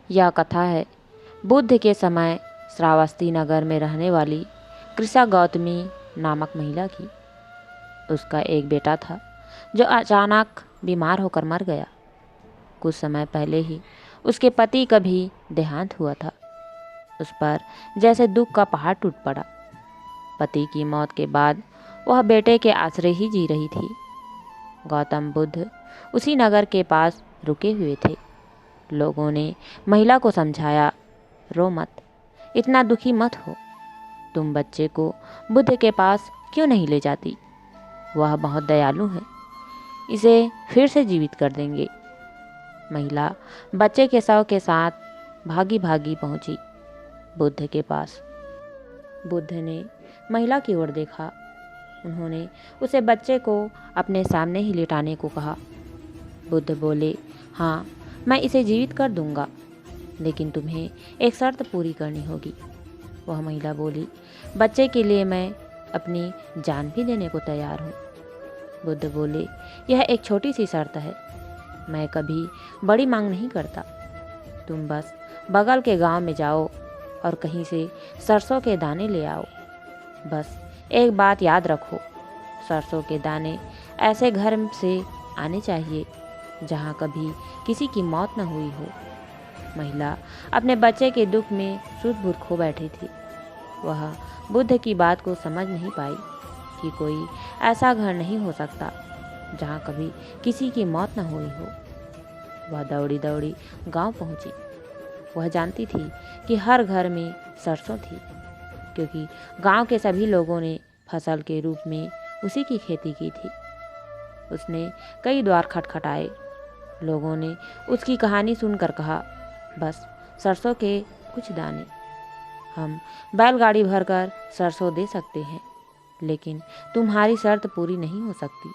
यह कथा है बुद्ध के समय श्रावस्ती नगर में रहने वाली कृसा गौतमी नामक महिला की। उसका एक बेटा था जो अचानक बीमार होकर मर गया। कुछ समय पहले ही उसके पति का भी देहांत हुआ था। उस पर जैसे दुख का पहाड़ टूट पड़ा। पति की मौत के बाद वह बेटे के आश्रय ही जी रही थी। गौतम बुद्ध उसी नगर के पास रुके हुए थे। लोगों ने महिला को समझाया, रो मत, इतना दुखी मत हो। तुम बच्चे को बुद्ध के पास क्यों नहीं ले जाती? वह बहुत दयालु है, इसे फिर से जीवित कर देंगे। महिला बच्चे के शव के साथ भागी भागी पहुंची बुद्ध के पास। बुद्ध ने महिला की ओर देखा। उन्होंने उसे बच्चे को अपने सामने ही लिटाने को कहा। बुद्ध बोले, हाँ, मैं इसे जीवित कर दूंगा, लेकिन तुम्हें एक शर्त पूरी करनी होगी। वह महिला बोली, बच्चे के लिए मैं अपनी जान भी देने को तैयार हूँ। बुद्ध बोले, यह एक छोटी सी शर्त है। मैं कभी बड़ी मांग नहीं करता। तुम बस बगल के गांव में जाओ और कहीं से सरसों के दाने ले आओ। बस एक बात याद रखो, सरसों के दाने ऐसे घर से आने चाहिए जहाँ कभी किसी की मौत न हुई हो। महिला अपने बच्चे के दुख में सुध-बुध खो बैठी थी। वह बुद्ध की बात को समझ नहीं पाई कि कोई ऐसा घर नहीं हो सकता जहाँ कभी किसी की मौत न हुई हो। वह दौड़ी दौड़ी गांव पहुंची। वह जानती थी कि हर घर में सरसों थी, क्योंकि गांव के सभी लोगों ने फसल के रूप में उसी की खेती की थी। उसने कई द्वार खटखटाए। लोगों ने उसकी कहानी सुनकर कहा, बस सरसों के कुछ दाने, हम बैलगाड़ी भरकर सरसों दे सकते हैं, लेकिन तुम्हारी शर्त पूरी नहीं हो सकती।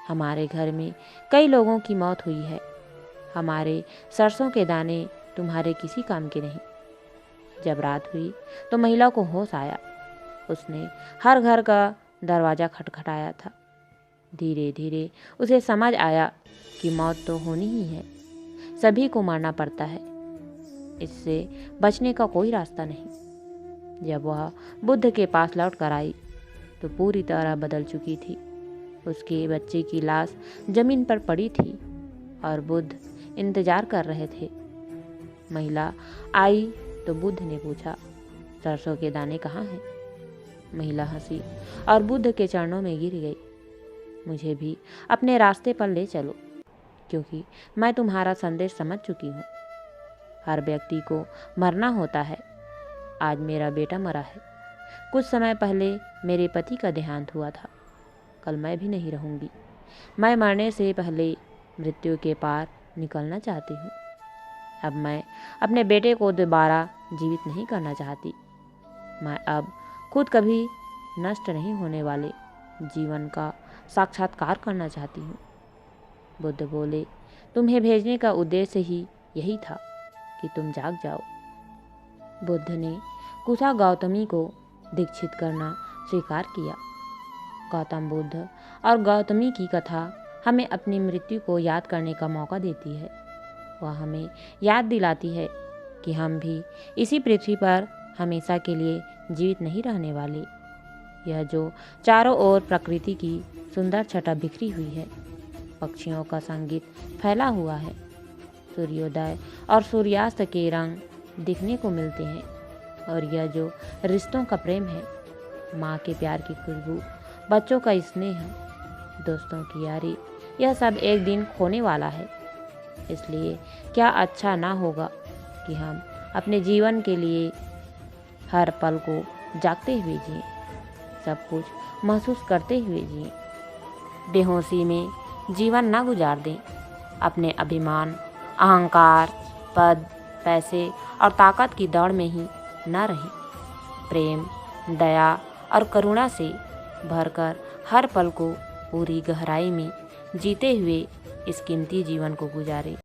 हमारे घर में कई लोगों की मौत हुई है। हमारे सरसों के दाने तुम्हारे किसी काम के नहीं। जब रात हुई तो महिला को होश आया। उसने हर घर का दरवाज़ा खटखटाया था। धीरे धीरे उसे समझ आया कि मौत तो होनी ही है, सभी को मरना पड़ता है, इससे बचने का कोई रास्ता नहीं। जब वह बुद्ध के पास लौट कर आई तो पूरी तरह बदल चुकी थी। उसके बच्चे की लाश जमीन पर पड़ी थी और बुद्ध इंतजार कर रहे थे। महिला आई तो बुद्ध ने पूछा, सरसों के दाने कहाँ हैं? महिला हंसी और बुद्ध के चरणों में गिर गई। मुझे भी अपने रास्ते पर ले चलो, क्योंकि मैं तुम्हारा संदेश समझ चुकी हूँ। हर व्यक्ति को मरना होता है। आज मेरा बेटा मरा है। कुछ समय पहले मेरे पति का देहांत हुआ था। कल मैं भी नहीं रहूँगी। मैं मरने से पहले मृत्यु के पार निकलना चाहती हूँ। अब मैं अपने बेटे को दोबारा जीवित नहीं करना चाहती। मैं अब खुद कभी नष्ट नहीं होने वाले जीवन का साक्षात्कार करना चाहती हूँ। बुद्ध बोले, तुम्हें भेजने का उद्देश्य ही यही था कि तुम जाग जाओ। बुद्ध ने कुसा गौतमी को दीक्षित करना स्वीकार किया। गौतम बुद्ध और गौतमी की कथा हमें अपनी मृत्यु को याद करने का मौका देती है। वह हमें याद दिलाती है कि हम भी इसी पृथ्वी पर हमेशा के लिए जीवित नहीं रहने वाले। यह जो चारों ओर प्रकृति की सुंदर छटा बिखरी हुई है, पक्षियों का संगीत फैला हुआ है, सूर्योदय और सूर्यास्त के रंग दिखने को मिलते हैं, और यह जो रिश्तों का प्रेम है, माँ के प्यार की खुशबू, बच्चों का स्नेह, दोस्तों की यारी, यह सब एक दिन खोने वाला है। इसलिए क्या अच्छा ना होगा कि हम अपने जीवन के लिए हर पल को जागते हुए जिएं, सब कुछ महसूस करते हुए जिएं। बेहोशी में जीवन ना गुजार दें। अपने अभिमान, अहंकार, पद, पैसे और ताकत की दौड़ में ही न रहें। प्रेम, दया और करुणा से भरकर हर पल को पूरी गहराई में जीते हुए इस कीमती जीवन को गुजारें।